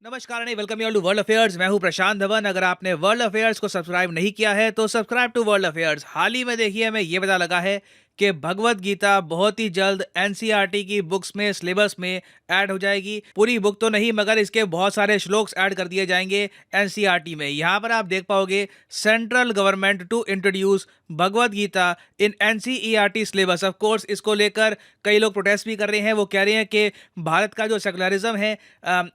नमस्कार नहीं welcome you to world affairs. मैं हूं प्रशांत धवन। अगर आपने वर्ल्ड अफेयर्स को सब्सक्राइब नहीं किया है तो सब्सक्राइब टू वर्ल्ड अफेयर्स। हाल ही में देखिए हमें ये पता लगा है कि भगवत गीता बहुत ही जल्द एनसीईआरटी की बुक्स में सिलेबस में ऐड हो जाएगी। पूरी बुक तो नहीं मगर इसके बहुत सारे श्लोक्स ऐड कर दिए जाएंगे एनसीईआरटी में। यहाँ पर आप देख पाओगे central government to introduce Bhagavad Gita in NCERT syllabus. Of course इसको लेकर कई लोग प्रोटेस्ट भी कर रहे हैं। वो कह रहे हैं कि भारत का जो सेकुलरिज्म है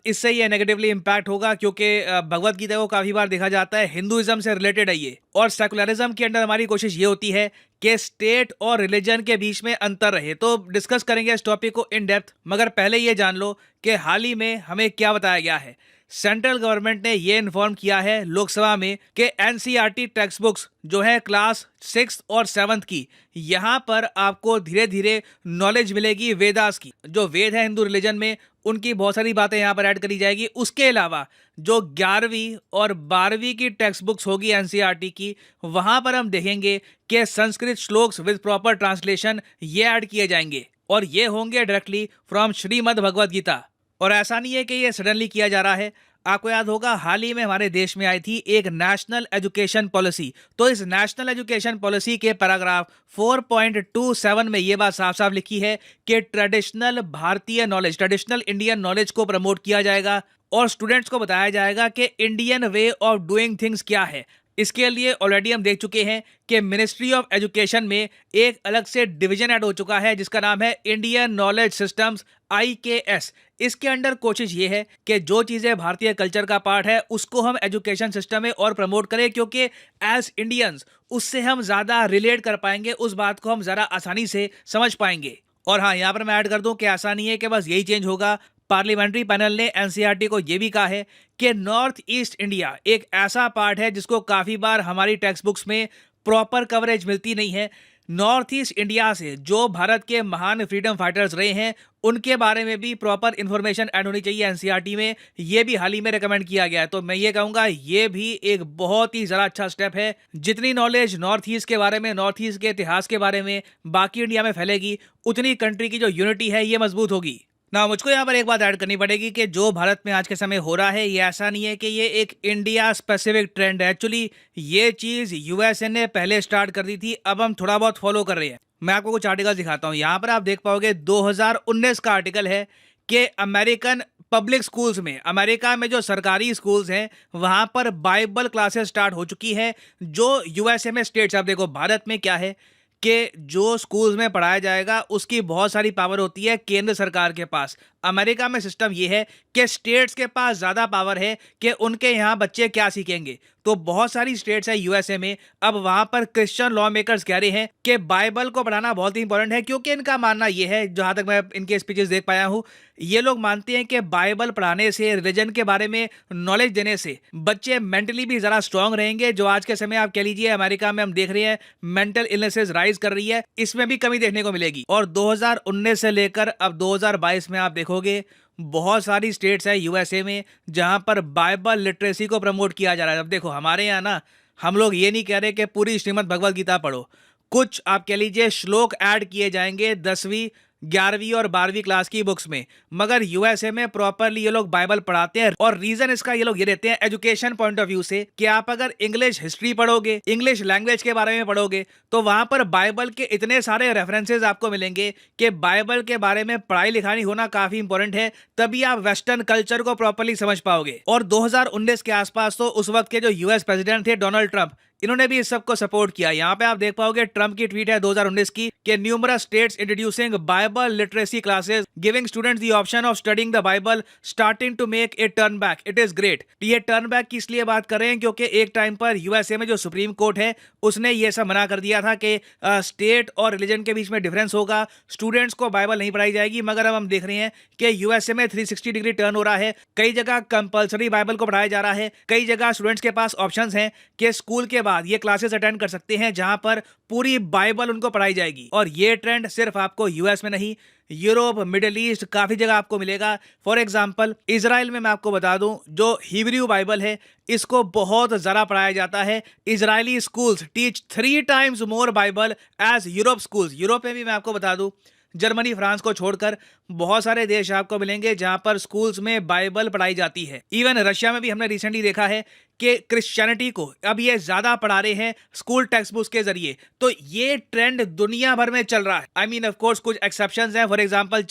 इससे ये नेगेटिवली इम्पैक्ट होगा, क्योंकि भगवत गीता को काफ़ी बार देखा जाता है हिंदुइज्म से रिलेटेड है ये, और सेकुलरिज्म के अंदर हमारी कोशिश ये होती है कि स्टेट और रिलीजन के बीच में अंतर रहे। तो डिस्कस करेंगे इस टॉपिक को इन डेप्थ, मगर पहले ये जान लो कि हाल ही में हमें क्या बताया गया है। सेंट्रल गवर्नमेंट ने ये इन्फॉर्म किया है लोकसभा में कि एनसीईआरटी टेक्स्ट बुक्स जो है क्लास 6 और 7 की, यहाँ पर आपको धीरे धीरे नॉलेज मिलेगी वेदास की। जो वेद है हिंदू रिलीजन में, उनकी बहुत सारी बातें यहाँ पर ऐड करी जाएगी। उसके अलावा जो 11वीं और 12वीं की टेक्स्ट बुक्स होगी एनसीईआरटी की, वहाँ पर हम देखेंगे कि Sanskrit shlokas with proper translation ये ऐड किए जाएंगे, और ये होंगे डायरेक्टली फ्रॉम श्रीमद् भगवद गीता। और ऐसा नहीं है कि ये सडनली किया जा रहा है। आपको याद होगा हाल ही में हमारे देश में आई थी एक नेशनल एजुकेशन पॉलिसी। तो इस नेशनल एजुकेशन पॉलिसी के पैराग्राफ 4.27 में ये बात साफ साफ लिखी है कि ट्रेडिशनल भारतीय नॉलेज, ट्रेडिशनल इंडियन नॉलेज को प्रमोट किया जाएगा और स्टूडेंट्स को बताया जाएगा कि Indian way of doing things क्या है। इसके लिए ऑलरेडी हम देख चुके हैं कि मिनिस्ट्री ऑफ एजुकेशन में एक अलग से डिवीजन ऐड हो चुका है जिसका नाम है इंडियन नॉलेज सिस्टम्स IKS। इसके अंडर कोशिश ये है कि जो चीज़ें भारतीय कल्चर का पार्ट है उसको हम एजुकेशन सिस्टम में और प्रमोट करें, क्योंकि एज इंडियंस उससे हम ज़्यादा रिलेट कर पाएंगे, उस बात को हम ज़रा आसानी से समझ पाएंगे। और हाँ, यहाँ पर मैं ऐड कर दूं कि ऐसा नहीं है कि बस यही चेंज होगा। पार्लियामेंट्री पैनल ने एनसीईआरटी को यह भी कहा है कि नॉर्थ ईस्ट इंडिया एक ऐसा पार्ट है जिसको काफ़ी बार हमारी टेक्स्ट बुक्स में प्रॉपर कवरेज मिलती नहीं है। नॉर्थ ईस्ट इंडिया से जो भारत के महान फ्रीडम फाइटर्स रहे हैं उनके बारे में भी प्रॉपर इन्फॉर्मेशन ऐड होनी चाहिए एनसीईआरटी में। ये भी हाल ही में रिकमेंड किया गया है। तो मैं ये कहूँगा ये भी एक बहुत ही ज़रा अच्छा स्टेप है। जितनी नॉलेज नॉर्थ ईस्ट के बारे में, नॉर्थ ईस्ट के इतिहास के बारे में बाकी इंडिया में फैलेगी, उतनी कंट्री की जो यूनिटी है ये मजबूत होगी ना। मुझको यहाँ पर एक बात ऐड करनी पड़ेगी कि जो भारत में आज के समय हो रहा है ये ऐसा नहीं है कि ये एक इंडिया स्पेसिफिक ट्रेंड है। एक्चुअली ये चीज़ यूएसए ने पहले स्टार्ट कर दी थी, अब हम थोड़ा बहुत फॉलो कर रहे हैं। मैं आपको कुछ आर्टिकल दिखाता हूँ। यहाँ पर आप देख पाओगे 2019 का आर्टिकल है कि अमेरिकन पब्लिक स्कूल्स में, अमेरिका में जो सरकारी स्कूल्स हैं वहाँ पर बाइबल क्लासेस स्टार्ट हो चुकी है। जो यूएसए में स्टेट्स, आप देखो भारत में क्या है कि जो स्कूल्स में पढ़ाया जाएगा उसकी बहुत सारी पावर होती है केंद्र सरकार के पास। अमेरिका में सिस्टम ये है कि स्टेट्स के पास ज़्यादा पावर है कि उनके यहाँ बच्चे क्या सीखेंगे। तो बहुत सारी स्टेट्स है यूएसए में, अब वहाँ पर क्रिश्चियन लॉ मेकर्स कह रहे हैं कि बाइबल को पढ़ाना बहुत ही इंपॉर्टेंट है, क्योंकि इनका मानना ये है, जहाँ तक मैं इनके स्पीचेस देख पाया हूँ, ये लोग मानते हैं कि बाइबल पढ़ाने से, रिलीजन के बारे में नॉलेज देने से बच्चे मेंटली भी ज़रा स्ट्रांग रहेंगे। जो आज के समय आप कह लीजिए अमेरिका में हम देख रहे हैं मेंटल इलनेसेस राइज कर रही है, इसमें भी कमी देखने को मिलेगी। और 2019 से लेकर अब 2022 में आप देखोगे बहुत सारी स्टेट्स है यूएसए में जहां पर बाइबल लिटरेसी को प्रमोट किया जा रहा है। अब देखो हमारे यहाँ ना, हम लोग ये नहीं कह रहे कि पूरी श्रीमद् भगवद गीता पढ़ो, कुछ आप कह लीजिए श्लोक ऐड किए जाएंगे 10वीं 11वीं और 12वीं क्लास की बुक्स में, मगर यूएसए में प्रॉपरली ये लोग बाइबल पढ़ाते हैं। और रीजन इसका ये लोग ये देते हैं एजुकेशन पॉइंट ऑफ व्यू से कि आप अगर इंग्लिश हिस्ट्री पढ़ोगे, इंग्लिश लैंग्वेज के बारे में पढ़ोगे, तो वहां पर बाइबल के इतने सारे रेफरेंसेस आपको मिलेंगे कि बाइबल के बारे में पढ़ाई लिखाई होना काफी इंपॉर्टेंट है, तभी आप वेस्टर्न कल्चर को प्रॉपरली समझ पाओगे। और 2019 के आसपास तो उस वक्त के जो यूएस प्रेसिडेंट थे डोनाल्ड ट्रंप, इन्होंने भी इस सब को सपोर्ट किया। यहाँ पे आप देख पाओगे ट्रम्प की ट्वीट है 2019 की कि numerous states introducing Bible literacy classes giving students the option of studying the Bible starting to make a turn back, it is great. ये टर्न बैक की इसलिए बात कर रहे हैं क्योंकि एक टाइम पर यूएसए में जो सुप्रीम कोर्ट है उसने ये सब मना कर दिया था कि स्टेट और रिलीजन के बीच में डिफरेंस होगा, स्टूडेंट्स को बाइबल नहीं पढ़ाई जाएगी। मगर अब हम देख रहे हैं कि यूएसए में 360 डिग्री टर्न हो रहा है। कई जगह कंपल्सरी बाइबल को पढ़ाया जा रहा है, कई जगह स्टूडेंट्स के पास ऑप्शंस हैं कि स्कूल के बाद ये क्लासेस अटेंड कर सकते हैं जहां पर पूरी बाइबल उनको पढ़ाई जाएगी। और ये ट्रेंड सिर्फ आपको यूएस में नहीं, यूरोप, मिडिल ईस्ट, काफी जगह आपको मिलेगा। फॉर एग्जांपल इजराइल में मैं आपको बता दूं, जो हिब्रू बाइबल है इसको बहुत ज़रा पढ़ाया जाता है। Israeli schools teach 3 times more Bible as Europe schools. Europe में भी मैं आपको बता दूं जर्मनी, फ्रांस को छोड़कर बहुत सारे देश आपको मिलेंगे जहां पर स्कूल्स में बाइबल पढ़ाई जाती है। इवन रशिया में भी हमने रिसेंटली देखा है कि क्रिश्चियनिटी को अब ये ज्यादा पढ़ा रहे हैं स्कूल टेक्स्ट बुक्स के जरिए। तो ये ट्रेंड दुनिया भर में चल रहा है। आई मीन ऑफ कोर्स कुछ एक्सेप्शंस हैं। फॉर एग्जांपल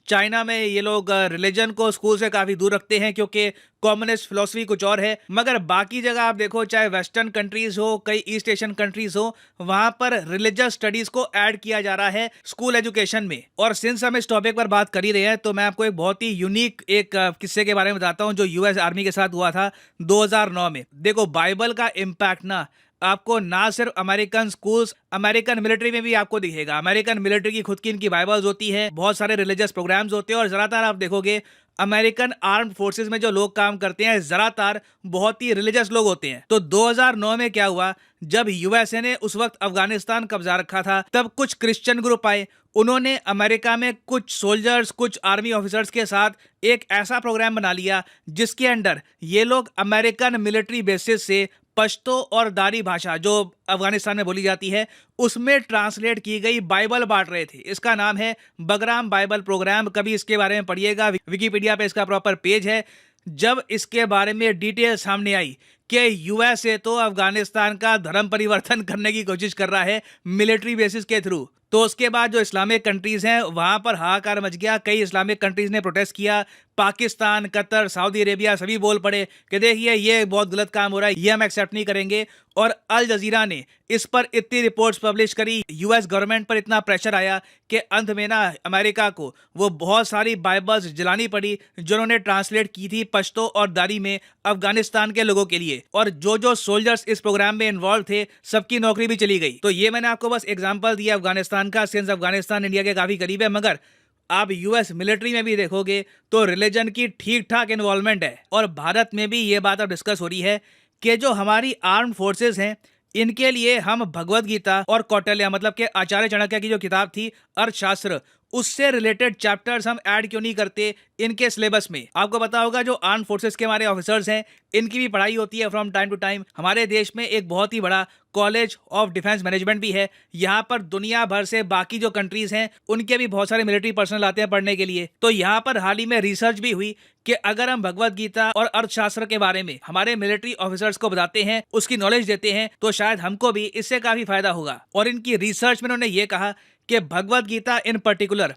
चाइना में ये लोग रिलीजन को स्कूल से काफी दूर रखते हैं क्योंकि कम्युनिस्ट फिलॉसफी कुछ और है। मगर बाकी जगह आप देखो, चाहे वेस्टर्न कंट्रीज हो, कई ईस्ट एशियन कंट्रीज हो, वहां पर रिलीजियस स्टडीज को ऐड किया जा रहा है स्कूल एजुकेशन में। और सिंस हम इस टॉपिक पर बात कर ही रहे हैं तो मैं आपको एक बहुत ही यूनिक एक किस्से के बारे में बताता हूं जो यूएस आर्मी के साथ हुआ था 2009 में। देखो, बाइबल का इम्पैक्ट ना आपको ना सिर्फ अमेरिकन स्कूल्स, अमेरिकन मिलिट्री में भी आपको दिखेगा। अमेरिकन मिलिट्री की खुद की इनकी बाइबल्स होती है, बहुत सारे रिलीजियस प्रोग्राम्स होते हैं और ज्यादातर आप देखोगे अमेरिकन आर्म्ड फोर्सेस में जो लोग काम करते हैं ज्यादातर बहुत ही रिलीजियस लोग होते हैं। तो 2009 में क्या हुआ, जब यूएसए ने उस वक्त अफगानिस्तान कब्जा रखा था, तब कुछ क्रिश्चियन ग्रुप आए। उन्होंने अमेरिका में कुछ सोल्जर्स, कुछ आर्मी ऑफिसर्स के साथ एक ऐसा प्रोग्राम बना लिया जिसके अंडर ये लोग अमेरिकन मिलिट्री बेसिस से पश्तो और दारी भाषा जो अफगानिस्तान में बोली जाती है उसमें ट्रांसलेट की गई बाइबल बांट रहे थे। इसका नाम है बगराम बाइबल प्रोग्राम। कभी इसके बारे में पढ़िएगा, विकिपीडिया पे इसका प्रॉपर पेज है। जब इसके बारे में डिटेल सामने आई कि यूएसए तो अफगानिस्तान का धर्म परिवर्तन करने की कोशिश कर रहा है मिलिट्री बेसिस के थ्रू, तो उसके बाद जो इस्लामिक कंट्रीज हैं वहां पर हाहाकार मच गया। कई इस्लामिक कंट्रीज ने प्रोटेस्ट किया। पाकिस्तान, कतर, सऊदी अरेबिया सभी बोल पड़े कि देखिए ये बहुत गलत काम हो रहा है, ये हम एक्सेप्ट नहीं करेंगे। और अल जजीरा ने इस पर इतनी रिपोर्ट्स पब्लिश करी, यूएस गवर्नमेंट पर इतना प्रेशर आया कि अंत में ना अमेरिका को वो बहुत सारी बाइबल्स जलानी पड़ी जो उन्होंने ट्रांसलेट की थी पश्तो और दारी में अफगानिस्तान के लोगों के लिए। और जो जो सोल्जर्स इस प्रोग्राम में इन्वॉल्व थे सबकी नौकरी भी चली गई। तो ये मैंने आपको बस एग्जाम्पल दिया अफगानिस्तान का, सिंस अफगानिस्तान इंडिया के काफी करीब है। मगर आप यूएस मिलिट्री में भी देखोगे तो रिलीजन की ठीक ठाक इन्वॉल्वमेंट है। और भारत में भी ये बात अब डिस्कस हो रही है कि जो हमारी आर्म्ड फोर्सेस हैं इनके लिए हम भगवत गीता और कौटिल्य मतलब के आचार्य चाणक्य की जो किताब थी अर्थशास्त्र, उससे रिलेटेड चैप्टर्स हम ऐड क्यों नहीं करते इनके सिलेबस में। आपको पता होगा जो आर्म फोर्सेस के हमारे ऑफिसर्स हैं इनकी भी पढ़ाई होती है फ्रॉम टाइम टू टाइम। हमारे देश में एक बहुत ही बड़ा कॉलेज ऑफ डिफेंस मैनेजमेंट भी है। यहाँ पर दुनिया भर से बाकी जो कंट्रीज हैं उनके भी बहुत सारे मिलिट्री पर्सनल आते हैं पढ़ने के लिए। तो यहाँ पर हाल ही में रिसर्च भी हुई कि अगर हम भगवत गीता और अर्थशास्त्र के बारे में हमारे मिलिट्री ऑफिसर्स को बताते हैं, उसकी नॉलेज देते हैं, तो शायद हमको भी इससे काफी फायदा होगा। और इनकी रिसर्च में उन्होंने ये कहा कि भगवत गीता इन पर्टिकुलर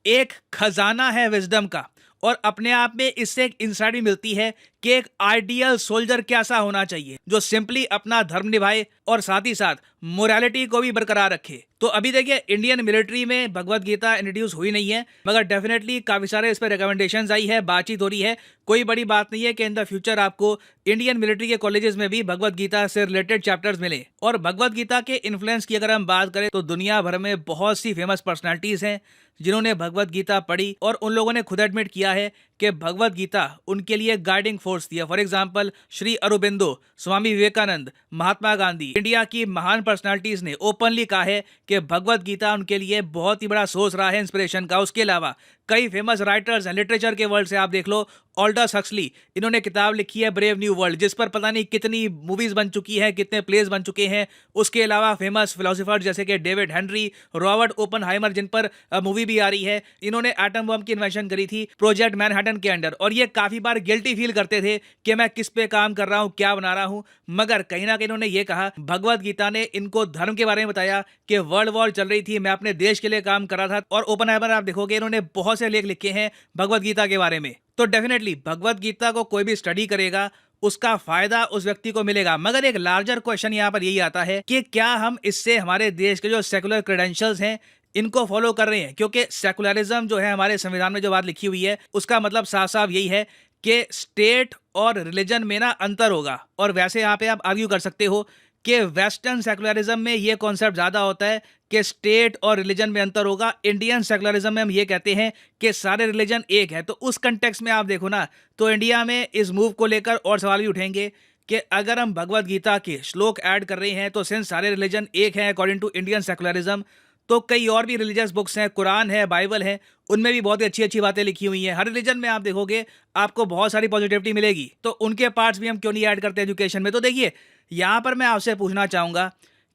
एक खजाना है विजडम का। और अपने आप में इससे एक इंसाइट भी मिलती है कि एक आइडियल सोल्जर कैसा होना चाहिए जो सिंपली अपना धर्म निभाए और साथ ही साथ मोरालिटी को भी बरकरार रखे। तो अभी देखिए इंडियन मिलिट्री में भगवत गीता इंट्रोड्यूस हुई नहीं है, मगर डेफिनेटली काफी सारे इस पर रिकमेंडेशंस आई है, बातचीत हो रही है। कोई बड़ी बात नहीं है कि इन द फ्यूचर आपको इंडियन मिलिट्री के कॉलेजेस में भी भगवत गीता से रिलेटेड चैप्टर्स मिले। और भगवत गीता के इन्फ्लुएंस की अगर हम बात करें तो दुनिया भर में बहुत सी फेमस पर्सनालिटीज हैं जिन्होंने भगवत गीता पढ़ी और उन लोगों ने खुद एडमिट किया है कि भगवत गीता उनके लिए गाइडिंग फोर्स दिया। For example Shri Aurobindo, Swami Vivekananda, Mahatma Gandhi, India की महान पर्सनालिटीज ने ओपनली कहा है कि भगवत गीता उनके लिए बहुत ही बड़ा सोर्स रहा है इंस्पिरेशन का। उसके अलावा कई फेमस राइटर्स हैं लिटरेचर के वर्ल्ड से, आप देख लो ऑल्डस हक्सली, इन्होंने किताब लिखी है ब्रेव न्यू वर्ल्ड जिस पर पता नहीं कितनी मूवीज बन चुकी है, कितने प्लेस बन चुके हैं। उसके अलावा फेमस फिलोसोफर जैसे कि डेविड हेनरी, रॉबर्ट ओपनहाइमर जिन पर मूवी भी आ रही है, इन्होंने एटम बम की इन्वेंशन करी थी प्रोजेक्ट मैनहट्टन के अंडर। और ये काफी बार गिल्टी फील करते थे कि मैं किस पे काम कर रहा हूँ, क्या बना रहा हूँ। मगर कहीं ना कहीं इन्होंने ये कहा, भगवत गीता ने इनको धर्म के बारे में बताया कि वर्ल्ड वॉर चल रही थी, मैं अपने देश के लिए काम कर रहा था। और ओपनहाइमर आप देखोगे इन्होंने बहुत से लेख लिखे हैं भगवत गीता के बारे में। तो डेफिनेटली भगवत गीता को कोई भी स्टडी करेगा उसका फायदा उस व्यक्ति को मिलेगा। मगर एक लार्जर क्वेश्चन यहाँ पर यही आता है कि क्या हम इससे हमारे देश के जो सेकुलर क्रेडेंशियल्स हैं इनको फॉलो कर रहे हैं? क्योंकि सेकुलरिज्म जो है हमारे संविधान में जो बात लिखी हुई है उसका मतलब साफ साफ यही है कि स्टेट और रिलीजन में ना अंतर होगा। और वैसे यहाँ पे आप आर्ग्यू कर सकते हो कि वेस्टर्न सेकुलरिज्म में ये कॉन्सेप्ट ज्यादा होता है कि स्टेट और रिलीजन में अंतर होगा। इंडियन सेकुलरिज्म में हम ये कहते हैं कि सारे रिलीजन एक है। तो उस कंटेक्स्ट में आप देखो ना, तो इंडिया में इस मूव को लेकर और सवाल भी उठेंगे कि अगर हम भगवत गीता के श्लोक ऐड कर रहे हैं तो सिंस सारे रिलीजन एक हैं अकॉर्डिंग टू इंडियन सेकुलरिज्म, तो कई और भी रिलीजियस बुक्स हैं, कुरान है, बाइबल है, उनमें भी बहुत ही अच्छी अच्छी बातें लिखी हुई हैं। हर रिलीजन में आप देखोगे आपको बहुत सारी पॉजिटिविटी मिलेगी, तो उनके पार्ट्स भी हम क्यों नहीं ऐड करते एजुकेशन में? तो देखिए यहाँ पर मैं आपसे पूछना चाहूँगा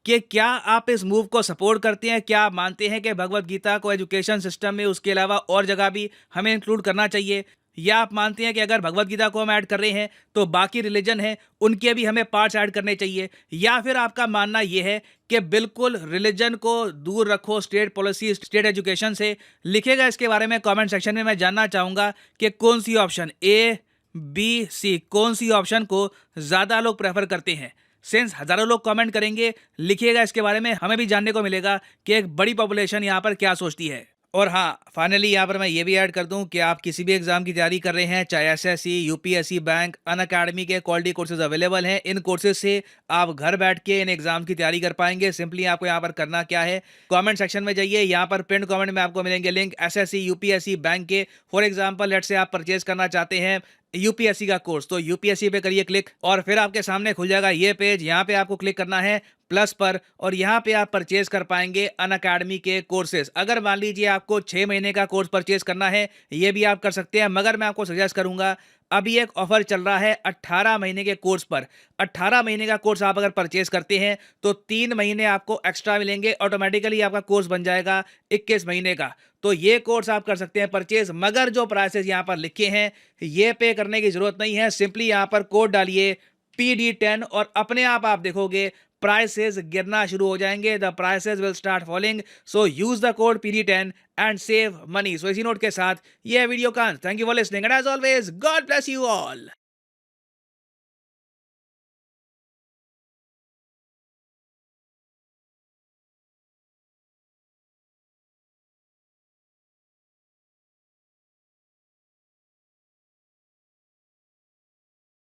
कि क्या आप इस मूव को सपोर्ट करते हैं, क्या आप मानते हैं कि भगवत गीता को एजुकेशन सिस्टम में उसके अलावा और जगह भी हमें इंक्लूड करना चाहिए, या आप मानते हैं कि अगर भगवत गीता को हम ऐड कर रहे हैं तो बाकी रिलीजन है उनके भी हमें पार्ट्स ऐड करने चाहिए, या फिर आपका मानना यह है कि बिल्कुल रिलीजन को दूर रखो स्टेट पॉलिसी स्टेट एजुकेशन से। लिखेगा इसके बारे में कमेंट सेक्शन में। मैं जानना चाहूँगा कि कौन सी ऑप्शन ए, बी, सी, कौन सी ऑप्शन को ज़्यादा लोग प्रेफर करते हैं। सिंस हज़ारों लोग कमेंट करेंगे, लिखिएगा इसके बारे में, हमें भी जानने को मिलेगा कि एक बड़ी पॉपुलेशन यहाँ पर क्या सोचती है। और हाँ, फाइनली यहाँ पर मैं ये भी ऐड कर दूं कि आप किसी भी एग्जाम की तैयारी कर रहे हैं, चाहे एसएससी, यूपीएससी, बैंक, अनअकैडमी के क्वालिटी कोर्सेज अवेलेबल हैं। इन कोर्सेज से आप घर बैठ के इन एग्जाम की तैयारी कर पाएंगे। सिंपली आपको यहाँ पर करना क्या है, कमेंट सेक्शन में जाइए, यहाँ पर पिन कमेंट में आपको मिलेंगे लिंक एसएससी, यूपीएससी, बैंक के। फॉर एग्जाम्पल लेट से आप परचेज करना चाहते हैं यूपीएससी का कोर्स, तो यूपीएससी पे करिए क्लिक और फिर आपके सामने खुल जाएगा ये पेज। यहाँ पे आपको क्लिक करना है प्लस पर और यहाँ पे आप परचेज कर पाएंगे अनअकैडमी के कोर्सेज। अगर मान लीजिए आपको 6 महीने का कोर्स परचेज करना है, ये भी आप कर सकते हैं, मगर मैं आपको सजेस्ट करूंगा अभी एक ऑफर चल रहा है 18 महीने के कोर्स पर। 18 महीने का कोर्स आप अगर परचेज करते हैं तो 3 महीने आपको एक्स्ट्रा मिलेंगे, ऑटोमेटिकली आपका कोर्स बन जाएगा 21 महीने का। तो ये कोर्स आप कर सकते हैं परचेज, मगर जो प्राइसेस यहाँ पर लिखे हैं ये पे करने की जरूरत नहीं है। सिंपली यहाँ पर कोड डालिए PD10 और अपने आप देखोगे प्राइसेस गिरना शुरू हो जाएंगे। The prices will start falling, so use the code PD10 and save money. So इसी नोट के साथ ये वीडियो का thank you for listening and as always God bless you all.